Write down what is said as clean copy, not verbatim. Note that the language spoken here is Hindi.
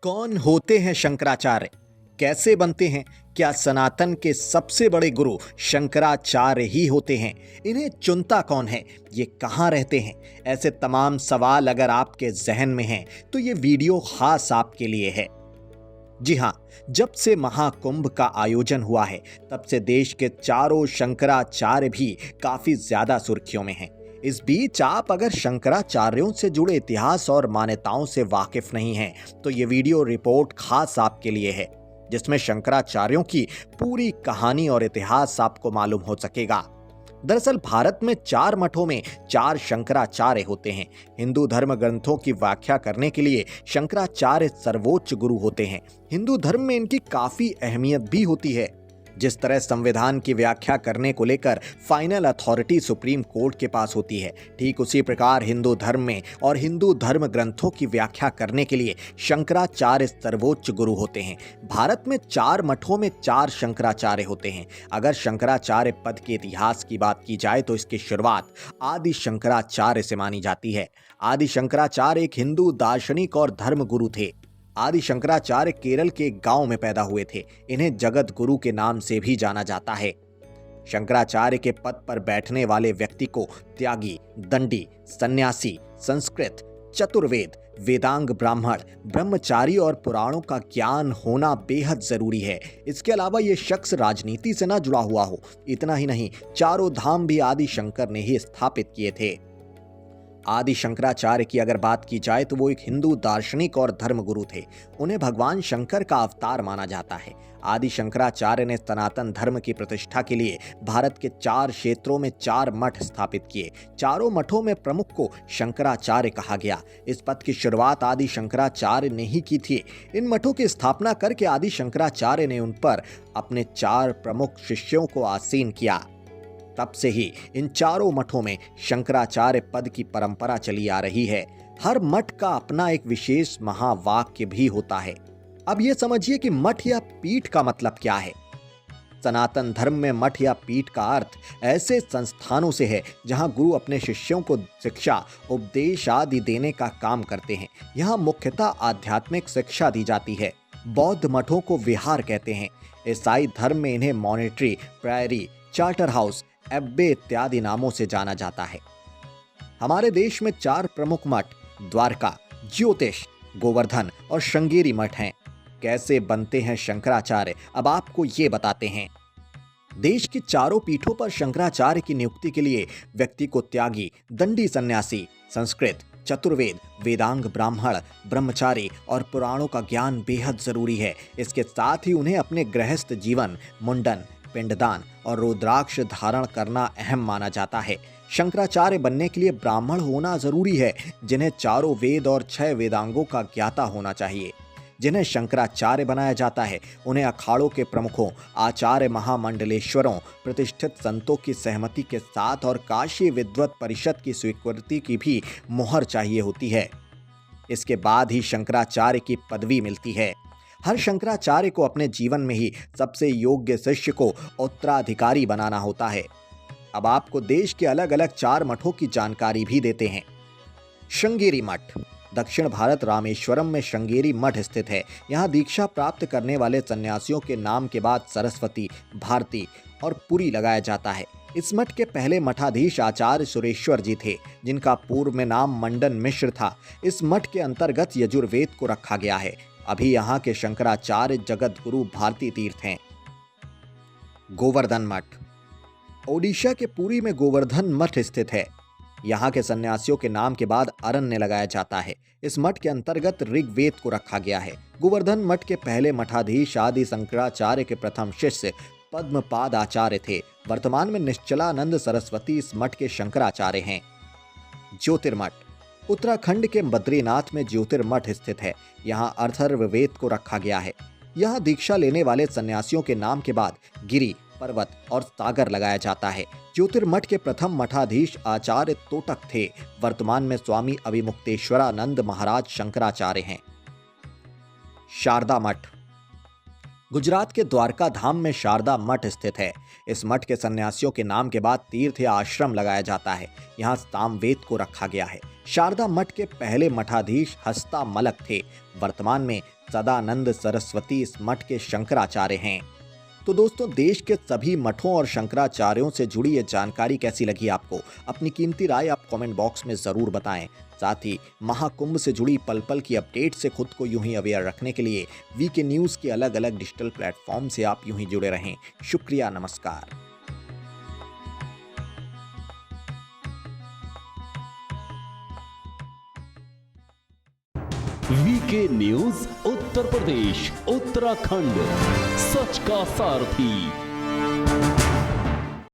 कौन होते हैं शंकराचार्य? कैसे बनते हैं? क्या सनातन के सबसे बड़े गुरु शंकराचार्य ही होते हैं? इन्हें चुनता कौन है? ये कहाँ रहते हैं? ऐसे तमाम सवाल अगर आपके जहन में हैं तो ये वीडियो खास आपके लिए है। जी हाँ, जब से महाकुंभ का आयोजन हुआ है तब से देश के चारों शंकराचार्य भी काफी ज्यादा सुर्खियों में हैं। इस बीच आप अगर शंकराचार्यों से जुड़े इतिहास और मान्यताओं से वाकिफ नहीं हैं तो ये वीडियो रिपोर्ट खास आपके लिए है, जिसमें शंकराचार्यों की पूरी कहानी और इतिहास आपको मालूम हो सकेगा। दरअसल भारत में 4 मठों में 4 शंकराचार्य होते हैं। हिंदू धर्म ग्रंथों की व्याख्या करने के लिए शंकराचार्य सर्वोच्च गुरु होते हैं। हिंदू धर्म में इनकी काफी अहमियत भी होती है। जिस तरह संविधान की व्याख्या करने को लेकर फाइनल अथॉरिटी सुप्रीम कोर्ट के पास होती है, ठीक उसी प्रकार हिंदू धर्म में और हिंदू धर्म ग्रंथों की व्याख्या करने के लिए शंकराचार्य सर्वोच्च गुरु होते हैं। भारत में 4 मठों में 4 शंकराचार्य होते हैं। अगर शंकराचार्य पद के इतिहास की बात की जाए तो इसकी शुरुआत आदि शंकराचार्य से मानी जाती है। आदि शंकराचार्य एक हिंदू दार्शनिक और धर्म गुरु थे। आदि शंकराचार्य केरल के एक गांव में पैदा हुए थे। इन्हें जगत गुरु के नाम से भी जाना जाता है। शंकराचार्य के पद पर बैठने वाले व्यक्ति को त्यागी, दंडी, सन्यासी, संस्कृत, चतुर्वेद, वेदांग ब्राह्मण, ब्रह्मचारी और पुराणों का ज्ञान होना बेहद जरूरी है। इसके अलावा ये शख्स राजनीति से ना जुड़ा हुआ हो। इतना ही नहीं, चारों धाम भी आदि शंकर ने ही स्थापित किए थे। आदि शंकराचार्य की अगर बात की जाए तो वो एक हिंदू दार्शनिक और धर्मगुरु थे। उन्हें भगवान शंकर का अवतार माना जाता है। आदि शंकराचार्य ने सनातन धर्म की प्रतिष्ठा के लिए भारत के 4 क्षेत्रों में 4 मठ स्थापित किए। चारों मठों में प्रमुख को शंकराचार्य कहा गया। इस पद की शुरुआत आदि शंकराचार्य ने ही की थी। इन मठों की स्थापना करके आदि शंकराचार्य ने उन पर अपने 4 प्रमुख शिष्यों को आसीन किया। तब से ही इन चारों मठों में शंकराचार्य पद की परंपरा चली आ रही है। हर मठ का अपना एक विशेष महावाक्य भी होता है। अब ये समझिए कि मठ या पीठ का मतलब क्या है। सनातन धर्म में मठ या पीठ का अर्थ ऐसे संस्थानों से है जहां गुरु अपने शिष्यों को शिक्षा, उपदेश आदि देने का काम करते हैं। यहाँ मुख्यतः आध्यात्मिक शिक्षा दी जाती है। बौद्ध मठों को विहार कहते हैं। ईसाई धर्म में इन्हें monetary, priori, charter house, Abbey इत्यादि नामों से जाना जाता है। हमारे देश में 4 प्रमुख मठ द्वारका, ज्योतिष, गोवर्धन और श्रृंगेरी मठ हैं। कैसे बनते हैं शंकराचार्य, अब आपको ये बताते हैं। देश की चारों पीठों पर शंकराचार्य की नियुक्ति के लिए व्यक्ति को त्यागी, दंडी सन्यासी, संस्कृत, चतुर्वेद, वेदांग ब्राह्मण, ब्रह्मचारी और पुराणों का ज्ञान बेहद जरूरी है। इसके साथ ही उन्हें अपने गृहस्थ जीवन, मुंडन, पिंडदान और रुद्राक्ष धारण करना अहम माना जाता है। शंकराचार्य बनने के लिए ब्राह्मण होना जरूरी है, जिन्हें चारों वेद और 6 वेदांगों का ज्ञाता होना चाहिए। जिन्हें शंकराचार्य बनाया जाता है उन्हें अखाड़ों के प्रमुखों, आचार्य महामंडलेश्वरों, प्रतिष्ठित संतों की सहमति के साथ और काशी विद्वत परिषद की स्वीकृति की भी मुहर चाहिए होती है। इसके बाद ही शंकराचार्य की पदवी मिलती है। हर शंकराचार्य को अपने जीवन में ही सबसे योग्य शिष्य को उत्तराधिकारी बनाना होता है। अब आपको देश के अलग अलग 4 मठों की जानकारी भी देते हैं। श्रृंगेरी मठ दक्षिण भारत रामेश्वरम में श्रृंगेरी मठ स्थित है। यहाँ दीक्षा प्राप्त करने वाले सन्यासियों के नाम के बाद सरस्वती, भारती और पुरी लगाया जाता है। इस मठ के पहले मठाधीश आचार्य सुरेश्वर जी थे, जिनका पूर्व में नाम मंडन मिश्र था। इस मठ के अंतर्गत यजुर्वेद को रखा गया है। अभी यहाँ के शंकराचार्य जगत गुरु भारती तीर्थ हैं। गोवर्धन मठ ओडिशा के पुरी में गोवर्धन मठ स्थित है। यहाँ के सन्यासियों के नाम के बाद अरण्य लगाया जाता है। इस मठ के अंतर्गत ऋग्वेद को रखा गया है। गोवर्धन मठ के पहले मठाधीश आदि शंकराचार्य के प्रथम शिष्य पद्मपाद आचार्य थे। वर्तमान में निश्चलानंद सरस्वती इस मठ के शंकराचार्य हैं। ज्योतिर्मठ उत्तराखंड के बद्रीनाथ में ज्योतिर्मठ स्थित है। यहाँ अथर्ववेद को रखा गया है। यहाँ दीक्षा लेने वाले सन्यासियों के नाम के बाद गिरी, पर्वत और सागर लगाया जाता है। ज्योतिर्मठ के प्रथम मठाधीश आचार्य तोटक थे। वर्तमान में स्वामी अभिमुक्तेश्वरानंद महाराज शंकराचार्य हैं। शारदा मठ गुजरात के द्वारका धाम में शारदा मठ स्थित है। इस मठ के सन्यासियों के नाम के बाद तीर्थ या आश्रम लगाया जाता है। यहाँ सामवेद को रखा गया है। शारदा मठ के पहले मठाधीश हस्ता मलक थे। वर्तमान में सदानंद सरस्वती इस मठ के शंकराचार्य हैं। तो दोस्तों, देश के सभी मठों और शंकराचार्यों से जुड़ी ये जानकारी कैसी लगी आपको? अपनी कीमती राय आप कमेंट बॉक्स में ज़रूर बताएं। साथ ही महाकुंभ से जुड़ी पल पल की अपडेट से खुद को यूं ही अवेयर रखने के लिए वीके न्यूज़ के अलग अलग डिजिटल प्लेटफॉर्म से आप यूं ही जुड़े रहें। शुक्रिया, नमस्कार। वीके न्यूज उत्तर प्रदेश उत्तराखंड, सच का सारथी।